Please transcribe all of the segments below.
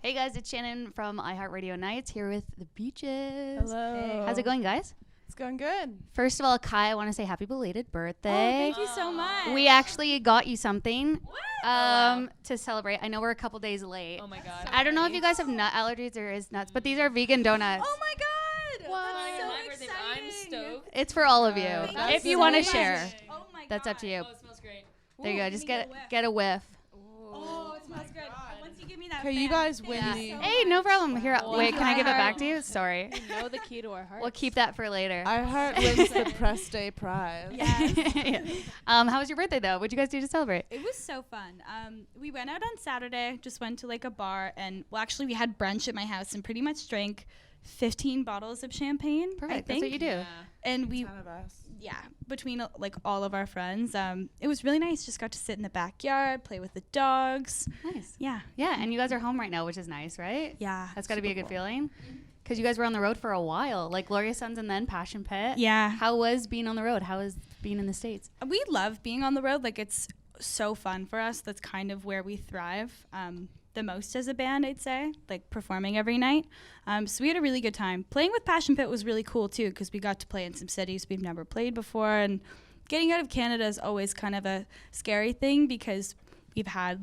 Hey guys, it's Shannon from iHeartRadio Nights here with the Beaches. Hello. Hey. How's it going, guys? It's going good. First of all, Kai, I want to say happy belated birthday. Oh, thank you so much. We actually got you something What? to celebrate. I know we're a couple days late. Oh my god. I don't know if you guys have nut allergies or is nuts, but these are vegan donuts. Oh my god. What? That's so My birthday, exciting. I'm stoked. It's for all of you. That's If you so want to nice. share, Oh my god. that's up to you. Oh, it smells great. There you go. Ooh, Just give me get a whiff. Oh, it smells good. Once you give me that. Okay, you guys win Yeah. the. Hey, no problem. Here, Wow. wait, can I give it back iHeart. to you? Sorry. You know the key to our hearts. We'll keep that for later. iHeart wins the press day prize. Yes. How was your birthday though? What'd you guys do to celebrate? It was so fun. We went out on Saturday, just went to like a bar, and well, actually we had brunch at my house and pretty much drank 15 bottles of champagne. Perfect. I That's think. what you do. Yeah. And we, Ton of us. yeah, between like all of our friends, it was really nice. Just got to sit in the backyard, play with the dogs. Nice. Yeah. Yeah, and you guys are home right now, which is nice, right? Yeah. That's got to be a Super good cool. feeling. Because you guys were on the road for a while, like Glorious Sons and then Passion Pit. Yeah. How was being on the road? How was being in the States? We love being on the road. Like, it's so fun for us. That's kind of where we thrive the most as a band, I'd say, like performing every night. So we had a really good time. Playing with Passion Pit was really cool, too, because we got to play in some cities we've never played before. And getting out of Canada is always kind of a scary thing because we've had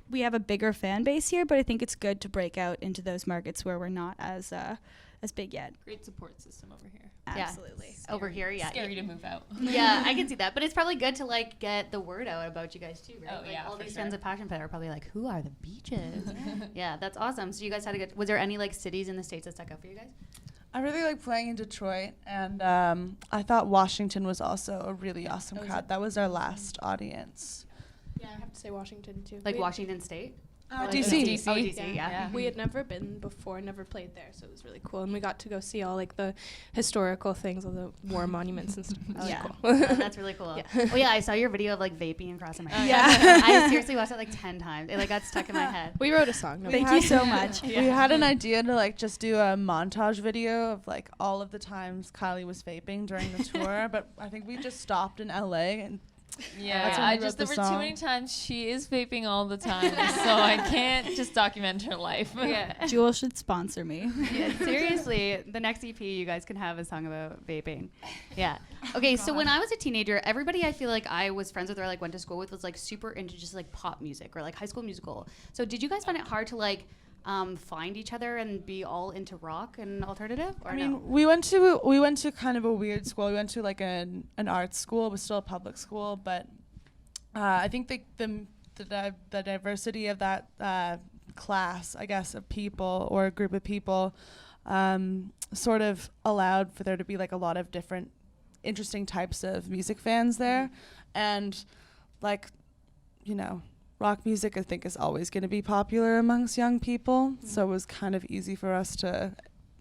we have a bigger fan base here, but I think it's good to break out into those markets where we're not as big yet. Great support system over here. Yeah. Absolutely. Over here, yeah. Scary to move out. Yeah, I can see that. But it's probably good to like get the word out about you guys too, right? Oh, like, yeah, all for these sure. fans of Passion Pit are probably like, who are the Beaches? Yeah, that's awesome. So you guys had a good. Was there any like cities in the States that stuck out for you guys? I really like playing in Detroit, and I thought Washington was also a really awesome crowd. That was our last audience. Yeah, I have to say Washington too. Like Washington State? Like DC. DC. Oh, DC, yeah. We had never been before, never played there, so it was really cool. And we got to go see all like the historical things, all the war monuments and stuff. It was Yeah. cool. Oh, that's really cool. Yeah. Oh yeah, I saw your video of like vaping and crossing my head. Yeah. I seriously watched it like 10 times. It like got stuck in my head. We wrote a song. No Thank problem. you so much. We had an idea to like just do a montage video of like all of the times Kylie was vaping during the tour, but I think we just stopped in LA and Yeah, That's when we I wrote just the there were too song. many times she is vaping all the time, so I can't just document her life. Yeah. Jewel should sponsor me. Yeah, seriously, the next EP you guys can have a song about vaping. Yeah. Okay, so when I was a teenager, everybody I feel like I was friends with or like went to school with was like super into just like pop music or like High School Musical. So did you guys find it hard to like find each other and be all into rock and alternative? Or I mean, no? we went to kind of a weird school. We went to like an arts school. It was still a public school, but I think the diversity of that class, I guess, of people or a group of people, sort of allowed for there to be like a lot of different, interesting types of music fans there, and like, you know. Rock music, I think, is always going to be popular amongst young people, so it was kind of easy for us to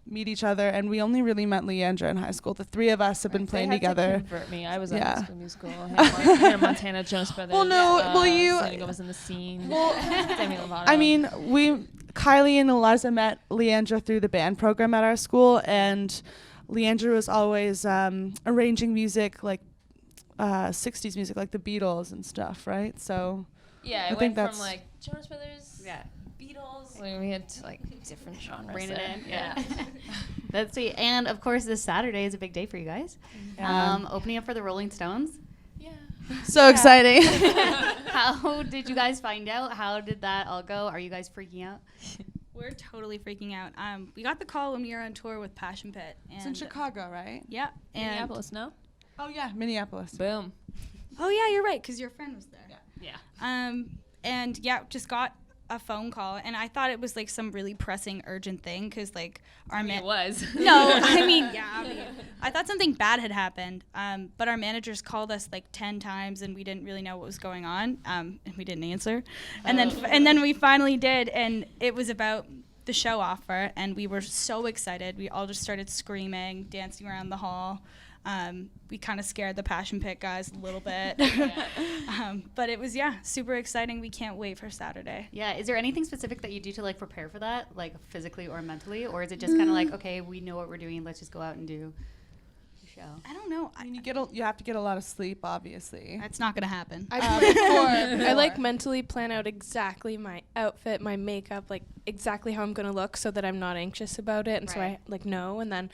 meet each other. And we only really met Leandra in high school. The three of us have been playing They had together. to convert me. I was Yeah. at High School Musical. Hannah Montana, Jonas Brothers. Well, no, well, you- Selena Gomez in the scene. Well, Demi Lovato. I mean, Kylie and Eliza met Leandra through the band program at our school, and Leandra was always arranging music, like 60s music, like the Beatles and stuff, right? So. yeah, I it think went that's- from like Jonas Brothers, Yeah. Beatles. Like, we had like different genres. Bring it there. in. Yeah. That's sweet. And of course, this Saturday is a big day for you guys. Yeah. Opening up for the Rolling Stones. Yeah. So exciting. How did you guys find out? How did that all go? Are you guys freaking out? We're totally freaking out. We got the call when we were on tour with Passion Pit. It's in and- Chicago, right? Yeah. And Minneapolis, no? Oh, yeah, Minneapolis. Boom. Oh yeah, you're right, because your friend was there. Yeah. And yeah, just got a phone call, and I thought it was like some really pressing, urgent thing, because like our It was. No, I mean, yeah. I thought something bad had happened, but our managers called us like 10 times, and we didn't really know what was going on, and we didn't answer. And then we finally did, and it was about the show offer, and we were so excited. We all just started screaming, dancing around the hall. We kind of scared the Passion Pit guys a little bit. But it was, super exciting. We can't wait for Saturday. Yeah. Is there anything specific that you do to like prepare for that, like physically or mentally, or is it just kind of like, okay, we know what we're doing, let's just go out and do the show? I don't know. I mean, you have to get a lot of sleep, obviously. That's not gonna happen. I like mentally plan out exactly my outfit, my makeup, like exactly how I'm gonna look, so that I'm not anxious about it, and so I like know, and then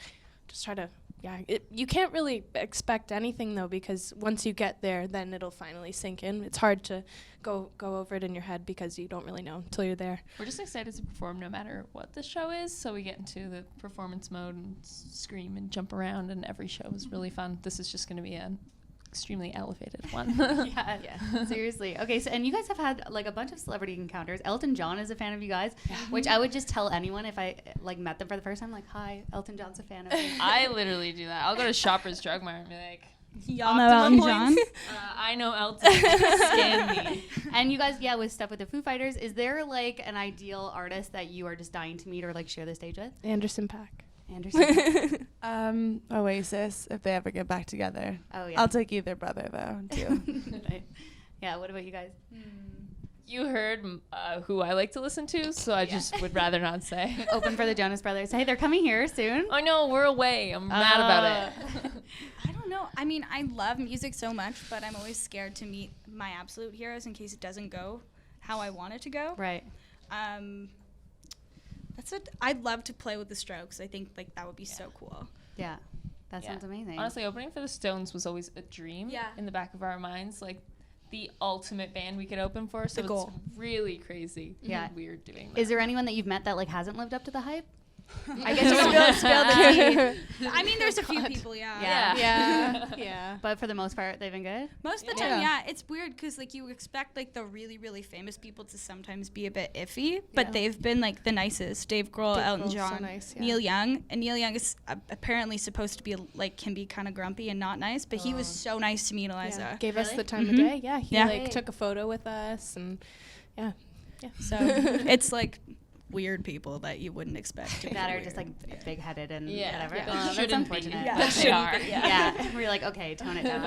just try to. Yeah, you can't really expect anything though, because once you get there, then it'll finally sink in. It's hard to go over it in your head because you don't really know until you're there. We're just excited to perform no matter what the show is, so we get into the performance mode and scream and jump around, and every show is really fun. This is just going to be an extremely elevated one. Yeah, seriously. Okay, so and you guys have had like a bunch of celebrity encounters. Elton John is a fan of you guys, which I would just tell anyone if I like met them for the first time, like, hi, Elton John's a fan of me. I literally do that. I'll go to Shoppers Drug Mart and be like, Y'all know Elton John? I know Elton. Scan me. And you guys, with stuff with the Foo Fighters, is there like an ideal artist that you are just dying to meet or like share the stage with? Anderson .Paak. Anderson. Oasis, if they ever get back together. Oh yeah. I'll take either brother though, too. Right. Yeah. What about you guys? You heard who I like to listen to, so I just would rather not say. Open for the Jonas Brothers. Hey, they're coming here soon. I know, we're away. I'm mad about it. I don't know. I mean, I love music so much, but I'm always scared to meet my absolute heroes in case it doesn't go how I want it to go. Right. That's what I'd love to play with the Strokes. I think like that would be so cool. Yeah. That sounds amazing. Honestly, opening for the Stones was always a dream in the back of our minds. Like, the ultimate band we could open for. So it's really crazy. Yeah. Weird doing that. Is there anyone that you've met that like hasn't lived up to the hype? I guess you spill the tea. I mean, there's a few people, Yeah. But for the most part, they've been good. Most of the time, it's weird because like you expect like the really, really famous people to sometimes be a bit iffy, but they've been like the nicest. Dave Grohl, Elton John, so nice, Neil Young, and Neil Young is apparently supposed to be like can be kind of grumpy and not nice, but he was so nice to me and Eliza. Yeah. Gave us the time of day. Yeah, he like took a photo with us, and So it's like weird people that you wouldn't expect to be that are weird. just like big-headed and whatever. That That's unfortunate. But they are. Yeah. We're like, okay, tone it down.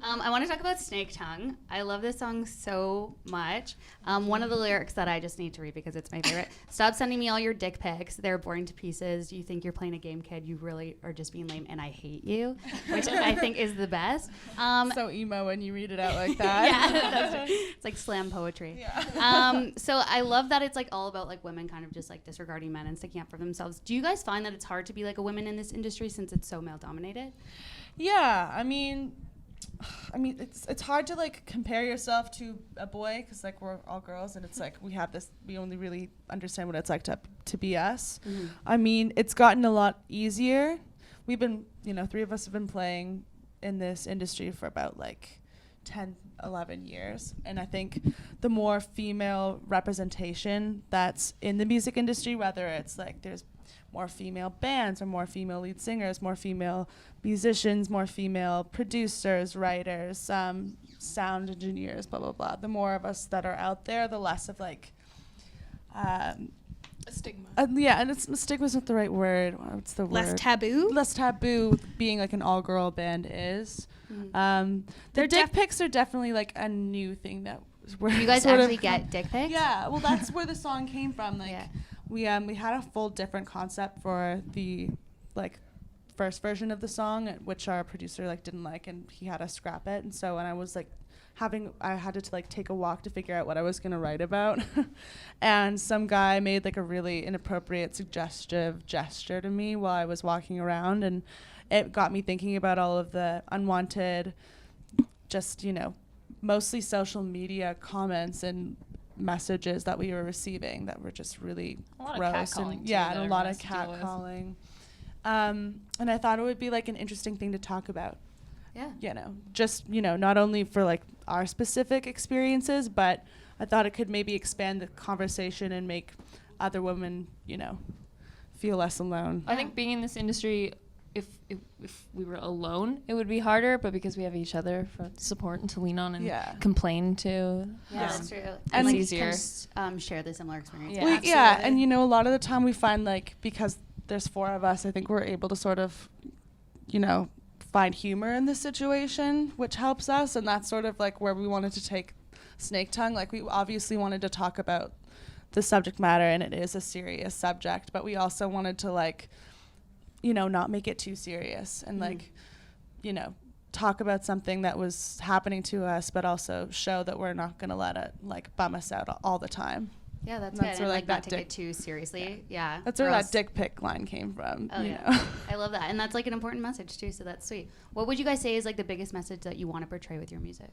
I want to talk about Snake Tongue. I love this song so much. One of the lyrics that I just need to read because it's my favorite. Stop sending me all your dick pics. They're boring to pieces. You think you're playing a game, kid. You really are just being lame, and I hate you, which I think is the best. So emo when you read it out like that. It's like slam poetry. Yeah. So I love that it's like all about like women kind of just like disregarding men and sticking up for themselves. Do you guys find that it's hard to be like a woman in this industry since it's so male dominated? Yeah, I mean it's hard to like compare yourself to a boy because like we're all girls and it's like we only really understand what it's like to be us. I mean, it's gotten a lot easier. We've been, three of us have been playing in this industry for about like 10, 11 years. And I think the more female representation that's in the music industry, whether it's like there's more female bands or more female lead singers, more female musicians, more female producers, writers, sound engineers, blah, blah, blah. The more of us that are out there, the less of like... a stigma. And stigma's not the right word. What's the word? Less taboo? Less taboo being like an all-girl band is. The dick pics are definitely like a new thing that we're You guys actually get dick pics? Yeah, well that's where the song came from. Like we had a full different concept for the like first version of the song, which our producer like didn't like, and he had us scrap it. And so when I was like I had to like take a walk to figure out what I was gonna write about, and some guy made like a really inappropriate, suggestive gesture to me while I was walking around, and it got me thinking about all of the unwanted, just mostly social media comments and messages that we were receiving that were just really gross, and and a lot of catcalling. And I thought it would be like an interesting thing to talk about. Just not only for like our specific experiences, but I thought it could maybe expand the conversation and make other women feel less alone. I think being in this industry, if we were alone, it would be harder, but because we have each other for support and to lean on and complain to, that's true. And like, it's easier. Share the similar experience. And a lot of the time we find like because there's four of us, I think we're able to sort of find humor in this situation, which helps us, and that's sort of like where we wanted to take Snake Tongue. Like we obviously wanted to talk about the subject matter, and it is a serious subject, but we also wanted to like not make it too serious and like, talk about something that was happening to us, but also show that we're not going to let it like bum us out all the time. Yeah, that's And good. that's And where, like like, not that take it too seriously. Yeah. That's where that dick pic line came from. Oh, yeah. I love that. And that's like an important message too, so that's sweet. What would you guys say is like the biggest message that you want to portray with your music?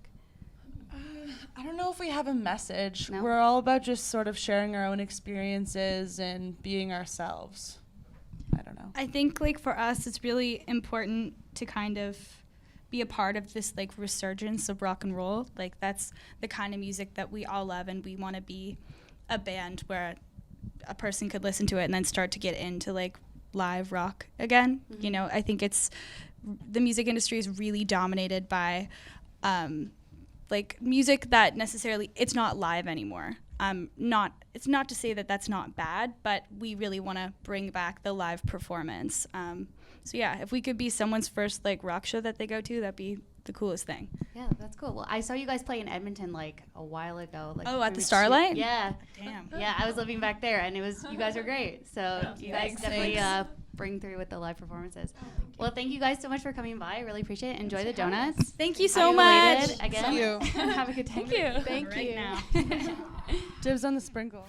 I don't know if we have a message. No? We're all about just sort of sharing our own experiences and being ourselves. I don't know. I think like for us, it's really important to kind of be a part of this like resurgence of rock and roll. Like that's the kind of music that we all love, and we want to be a band where a person could listen to it and then start to get into like live rock again. Mm-hmm. I think the music industry is really dominated by like music that necessarily it's not live anymore. It's not to say that that's not bad, but we really want to bring back the live performance. So yeah, if we could be someone's first like rock show that they go to, that'd be the coolest thing. Yeah, that's cool. Well, I saw you guys play in Edmonton like a while ago. Like Oh, at the maybe Starlight? Yeah. Damn. Yeah, I was living back there, and you guys were great. So you guys definitely bring through with the live performances. Well, thank you guys so much for coming by. I really appreciate it. Enjoy the donuts. Thank you so Happy much. belated again. Thank you. Have a good time. Thank you. Thank Right you. now. Dibs on the sprinkle.